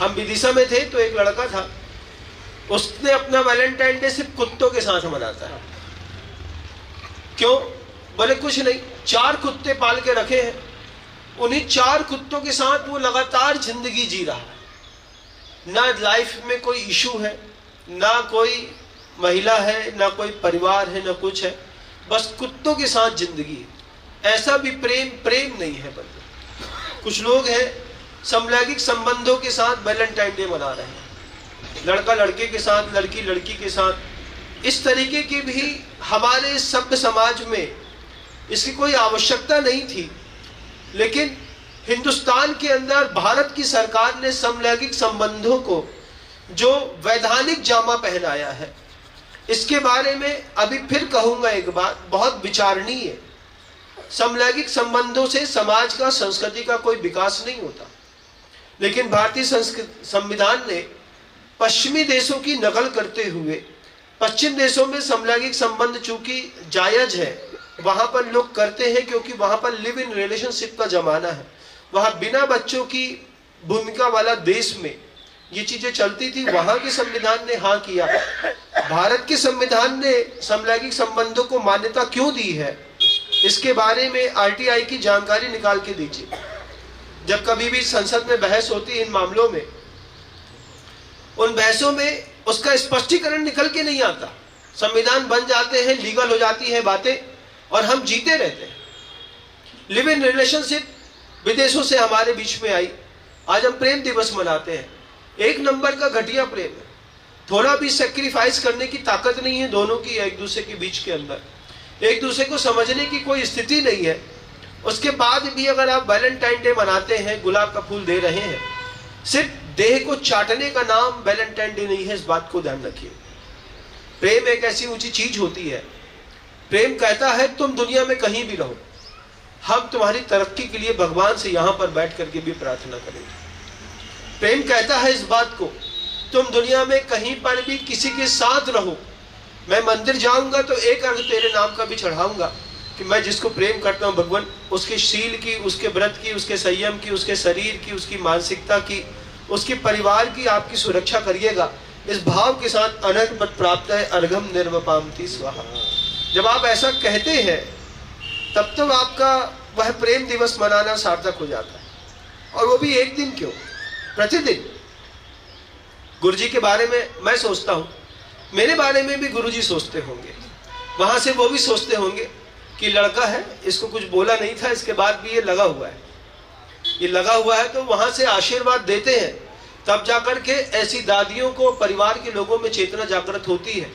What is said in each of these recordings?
हम विदिशा में थे तो एक लड़का था, उसने अपना वैलेंटाइन डे सिर्फ कुत्तों के साथ मनाता है। क्यों? बोले कुछ नहीं, 4 कुत्ते पाल के रखे हैं, उन्हीं 4 कुत्तों के साथ वो लगातार जिंदगी जी रहा है। ना लाइफ में कोई इशू है, ना कोई महिला है, ना कोई परिवार है, ना कुछ है, बस कुत्तों के साथ जिंदगी है। ऐसा भी प्रेम नहीं है। बल्कि कुछ लोग हैं समलैंगिक संबंधों के साथ वैलेंटाइन डे मना रहे हैं, लड़का लड़के के साथ, लड़की लड़की के साथ। इस तरीके की भी हमारे सभ्य समाज में इसकी कोई आवश्यकता नहीं थी, लेकिन हिंदुस्तान के अंदर भारत की सरकार ने समलैंगिक संबंधों को जो वैधानिक जामा पहनाया है, इसके बारे में अभी फिर कहूंगा एक बात बहुत विचारणीय। समलैंगिक संबंधों से समाज का, संस्कृति का कोई विकास नहीं होता, लेकिन भारतीय संविधान ने पश्चिमी देशों की नकल करते हुए, पश्चिम देशों में समलैंगिक संबंध चूंकि जायज है, वहां पर लोग करते हैं क्योंकि वहां पर लिव इन रिलेशनशिप का जमाना है, वहां बिना बच्चों की भूमिका वाला देश में ये चीजें चलती थी, वहां के संविधान ने हाँ किया। भारत के संविधान ने समलैंगिक संबंधों को मान्यता क्यों दी है, इसके बारे में आरटीआई की जानकारी निकाल के दीजिए। जब कभी भी संसद में बहस होती है इन मामलों में, उन बहसों में उसका स्पष्टीकरण निकल के नहीं आता। संविधान बन जाते हैं, लीगल हो जाती है बातें, और हम जीते रहते हैं। लिव इन रिलेशनशिप विदेशों से हमारे बीच में आई, आज हम प्रेम दिवस मनाते हैं। एक नंबर का घटिया प्रेम है, थोड़ा भी सेक्रीफाइस करने की ताकत नहीं है दोनों की एक दूसरे के बीच के अंदर, एक दूसरे को समझने की कोई स्थिति नहीं है। उसके बाद भी अगर आप वैलेंटाइन डे मनाते हैं, गुलाब का फूल दे रहे हैं, सिर्फ देह को चाटने का नाम वैलेंटाइन डे नहीं है, इस बात को ध्यान रखिए। प्रेम एक ऐसी ऊंची चीज होती है, प्रेम कहता है तुम दुनिया में कहीं भी रहो, हम तुम्हारी तरक्की के लिए भगवान से यहां पर बैठ करके भी प्रार्थना करेंगे। प्रेम कहता है इस बात को, तुम दुनिया में कहीं पर भी किसी के साथ रहो, मैं मंदिर जाऊंगा तो एक अर्घ तेरे नाम का भी चढ़ाऊंगा कि मैं जिसको प्रेम करता हूं भगवान, उसके शील की, उसके व्रत की, उसके संयम की, उसके शरीर की, उसकी मानसिकता की, उसके परिवार की आपकी सुरक्षा करिएगा। इस भाव के साथ अनर्घ पद प्राप्त है, अर्घम निर्वपामति स्वाहा। जब आप ऐसा कहते हैं तब तो आपका वह प्रेम दिवस मनाना सार्थक हो जाता है। और वो भी एक दिन क्यों, प्रतिदिन। गुरुजी के बारे में मैं सोचता हूं, मेरे बारे में भी गुरुजी सोचते होंगे, वहां से वो भी सोचते होंगे कि लड़का है, इसको कुछ बोला नहीं था, इसके बाद भी ये लगा हुआ है, ये लगा हुआ है, तो वहां से आशीर्वाद देते हैं। तब जाकर के ऐसी दादियों को, परिवार के लोगों में चेतना जागृत होती है,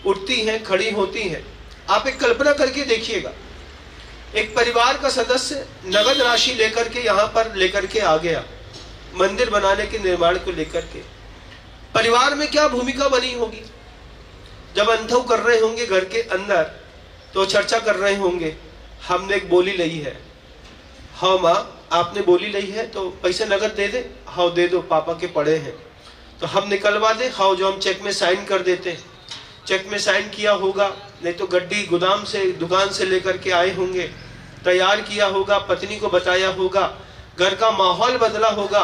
उठती हैं, खड़ी होती हैं। आप एक कल्पना करके देखिएगा, एक परिवार का सदस्य नगद राशि लेकर के यहाँ पर लेकर के आ गया, मंदिर बनाने के निर्माण को लेकर के। परिवार में क्या भूमिका बनी होगी? जब अनुभव कर रहे होंगे घर के अंदर, तो चर्चा कर रहे होंगे, हमने एक बोली ली है, हाँ माँ आपने बोली ली है तो पैसे नगद दे दे, हाँ दे दो, पापा के पड़े हैं तो हम निकलवा दे, हाँ जो हम चेक में साइन कर देते हैं। चेक में साइन किया होगा, नहीं तो गड्डी गोदाम से, दुकान से लेकर के आए होंगे, तैयार किया होगा, पत्नी को बताया होगा, घर का माहौल बदला होगा,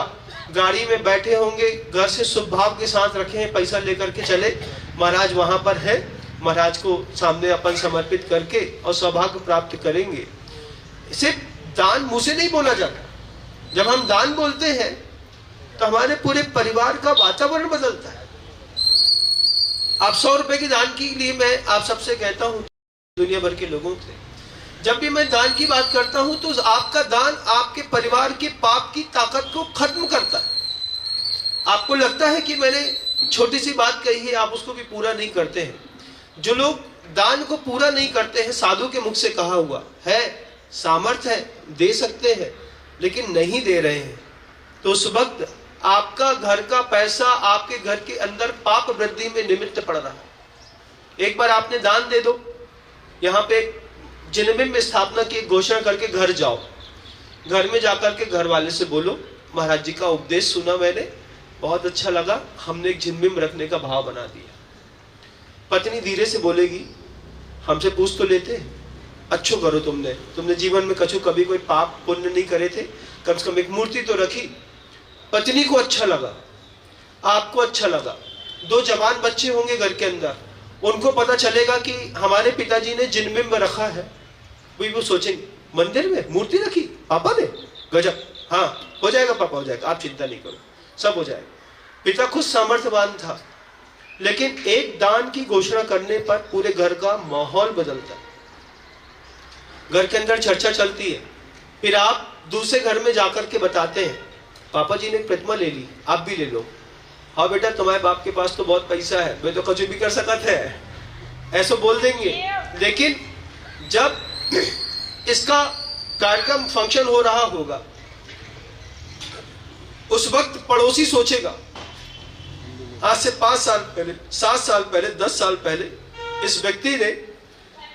गाड़ी में बैठे होंगे, घर से शुभ भाव के साथ रखे हैं, पैसा लेकर के चले, महाराज वहां पर है, महाराज को सामने अपन समर्पित करके और सौभाग्य प्राप्त करेंगे। सिर्फ दान मुंह से नहीं बोला जाता, जब हम दान बोलते हैं तो हमारे पूरे परिवार का वातावरण बदलता है। आप 100 रुपए के दान के लिए मैं आप सबसे कहता हूं, दुनिया भर के लोगों से, जब भी मैं दान की बात करता हूं तो आपका दान आपके परिवार के पाप की ताकत को खत्म करता है। आपको लगता है कि मैंने छोटी सी बात कही है, आप उसको भी पूरा नहीं करते हैं। जो लोग दान को पूरा नहीं करते हैं, साधु के मुख से कहा हुआ है, सामर्थ्य है, दे सकते हैं, लेकिन नहीं दे रहे हैं, तो उस वक्त आपका घर का पैसा आपके घर के अंदर पाप वृद्धि में निमित्त पड़ रहा है। एक बार आपने दान दे दो, यहाँ पे जिनबिंब स्थापना की घोषणा करके घर जाओ, घर में जाकर के घर वाले से बोलो, महाराज जी का उपदेश सुना मैंने, बहुत अच्छा लगा, हमने एक जिनबिंब रखने का भाव बना दिया। पत्नी धीरे से बोलेगी, हमसे पूछ तो लेते, अच्छो करो, तुमने जीवन में कछु कभी कोई पाप पुण्य नहीं करे थे, कम से कम एक मूर्ति तो रखी। पत्नी को अच्छा लगा, आपको अच्छा लगा, 2 जवान बच्चे होंगे घर के अंदर, उनको पता चलेगा कि हमारे पिताजी ने जिनबिंब रखा है, वो सोचेंगे मंदिर में मूर्ति रखी पापा ने, गजब, हाँ हो जाएगा पापा, हो जाएगा, आप चिंता नहीं करो, सब हो जाएगा। पिता खुद सामर्थ्यवान था, लेकिन एक दान की घोषणा करने पर पूरे घर का माहौल बदलता है, घर के अंदर चर्चा चलती है। फिर आप दूसरे घर में जाकर के बताते हैं पापा जी ने एक प्रतिमा ले ली, आप भी ले लो। हाँ बेटा, तुम्हारे बाप के पास तो बहुत पैसा है, मैं तो कुछ भी कर सकता है, ऐसा बोल देंगे। लेकिन जब इसका कार्यक्रम फंक्शन हो रहा होगा, उस वक्त पड़ोसी सोचेगा आज से 5 साल पहले, 7 साल पहले, 10 साल पहले इस व्यक्ति ने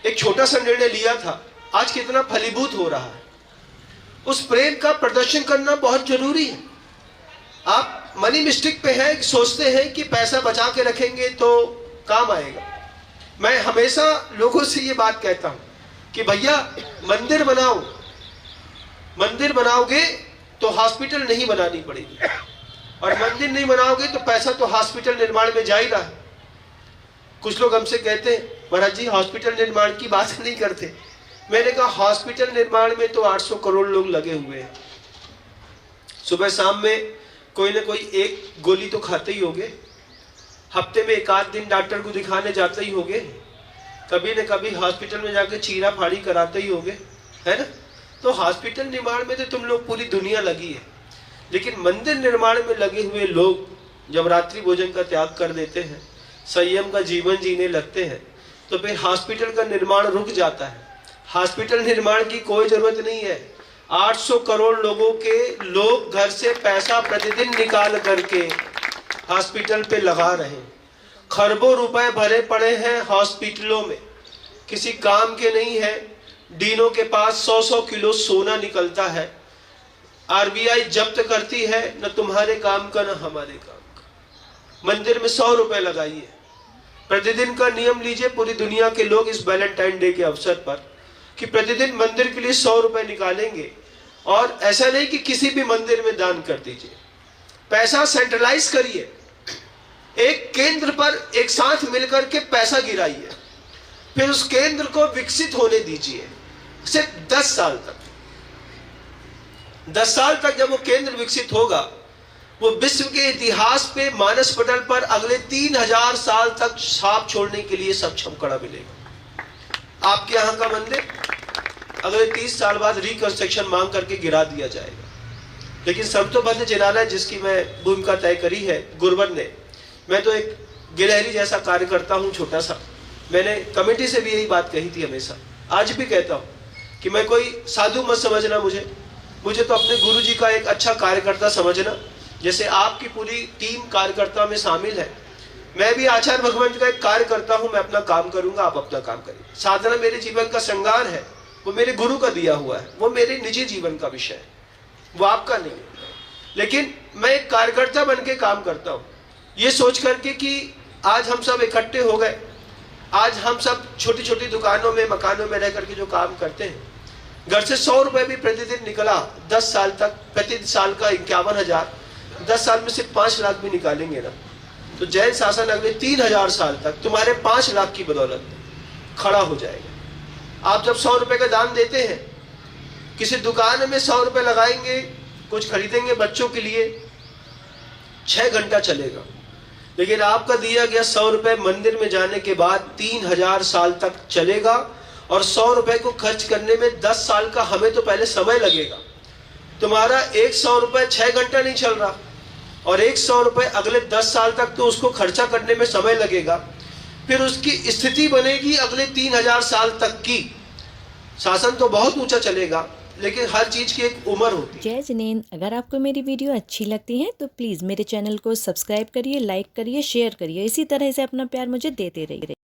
एक छोटा सा निर्णय लिया था, आज कितना फलीभूत हो रहा है। उस प्रेम का प्रदर्शन करना बहुत जरूरी है। आप मनी मिस्टेक पे हैं, सोचते हैं कि पैसा बचा के रखेंगे तो काम आएगा। मैं हमेशा लोगों से ये बात कहता हूं कि भैया मंदिर बनाओ, मंदिर बनाओगे तो हॉस्पिटल नहीं बनानी पड़ेगी, और मंदिर नहीं बनाओगे तो पैसा तो हॉस्पिटल निर्माण में जा ही रहा है। कुछ लोग हमसे कहते हैं महाराज जी हॉस्पिटल निर्माण की बात नहीं करते। मैंने कहा हॉस्पिटल निर्माण में तो 800 करोड़ लोग लगे हुए हैं, सुबह शाम में कोई ना कोई एक गोली तो खाते ही होंगे, हफ्ते में 1 आध दिन डॉक्टर को दिखाने जाते ही होंगे, कभी न कभी हॉस्पिटल में जाके चीरा फाड़ी कराते ही होंगे, है ना। तो हॉस्पिटल निर्माण में तो तुम लोग पूरी दुनिया लगी है, लेकिन मंदिर निर्माण में लगे हुए लोग जब रात्रि भोजन का त्याग कर देते हैं, संयम का जीवन जीने लगते हैं, तो फिर हॉस्पिटल का निर्माण रुक जाता है। हॉस्पिटल निर्माण की कोई जरूरत नहीं है। 800 करोड़ लोगों के लोग घर से पैसा प्रतिदिन निकाल करके हॉस्पिटल पे लगा रहे हैं, खरबों रुपए भरे पड़े हैं हॉस्पिटलों में, किसी काम के नहीं है। डीनों के पास 100-100 किलो सोना निकलता है, आरबीआई जब्त करती है, न तुम्हारे काम का न हमारे काम का। मंदिर में 100 रुपए लगाइए, प्रतिदिन का नियम लीजिए पूरी दुनिया के लोग इस वैलेंटाइन डे के अवसर पर कि प्रतिदिन मंदिर के लिए 100 रुपए निकालेंगे। और ऐसा नहीं कि किसी भी मंदिर में दान कर दीजिए, पैसा सेंट्रलाइज करिए, एक केंद्र पर एक साथ मिलकर के पैसा गिराइए, फिर उस केंद्र को विकसित होने दीजिए सिर्फ 10 साल तक। 10 साल तक जब वो केंद्र विकसित होगा, वो विश्व के इतिहास पे मानस पटल पर अगले 3000 साल तक छाप छोड़ने के लिए सक्षम कड़ा मिलेगा। आपके यहाँ का मंदिर अगले 30 साल बाद रिकंस्ट्रक्शन मांग करके गिरा दिया जाएगा। लेकिन सर्वतोभद्र जिलालय जिसकी मैं भूमिका तय करी है गुरुवर ने, मैं तो एक गिलहरी जैसा कार्य करता हूँ, छोटा सा। मैंने कमेटी से भी यही बात कही थी, हमेशा आज भी कहता हूँ कि मैं कोई साधु मत समझना मुझे तो अपने गुरु जी का एक अच्छा कार्यकर्ता समझना। जैसे आपकी पूरी टीम कार्यकर्ता में शामिल है, मैं भी आचार्य भगवंत का एक कार्य करता हूं, मैं अपना काम करूंगा, आप अपना काम करिए। साधना मेरे जीवन का श्रृंगार है, वो मेरे गुरु का दिया हुआ है, वो मेरे निजी जीवन का विषय है, वो आपका नहीं है। लेकिन मैं एक कार्यकर्ता बन के काम करता हूं, ये सोच करके कि आज हम सब इकट्ठे हो गए, आज हम सब छोटी छोटी दुकानों में, मकानों में रह करके जो काम करते हैं, घर से 100 रुपए भी प्रतिदिन निकला 10 साल तक, प्रति साल का 51,000, 10 साल में सिर्फ 5 लाख भी निकालेंगे ना, तो जैन शासन अगले 3000 साल तक तुम्हारे 5 लाख की बदौलत खड़ा हो जाएगा। आप जब 100 रुपए का दान देते हैं, किसी दुकान में 100 रुपए लगाएंगे, कुछ खरीदेंगे बच्चों के लिए, 6 घंटा चलेगा। लेकिन आपका दिया गया 100 रुपए मंदिर में जाने के बाद 3000 साल तक चलेगा। और 100 रुपए को खर्च करने में 10 साल का हमें तो पहले समय लगेगा। तुम्हारा 100 रुपए 6 घंटा नहीं चल रहा, और 100 रुपए अगले 10 साल तक तो उसको खर्चा करने में समय लगेगा। फिर उसकी स्थिति बनेगी अगले 3000 साल तक की। शासन तो बहुत ऊंचा चलेगा, लेकिन हर चीज की एक उम्र होती है। जय जिनेंद्र, अगर आपको मेरी वीडियो अच्छी लगती है तो प्लीज़ मेरे चैनल को सब्सक्राइब करिए, लाइक करिए, शेयर करिए। इसी तरह से अपना प्यार मुझे देते रहिए।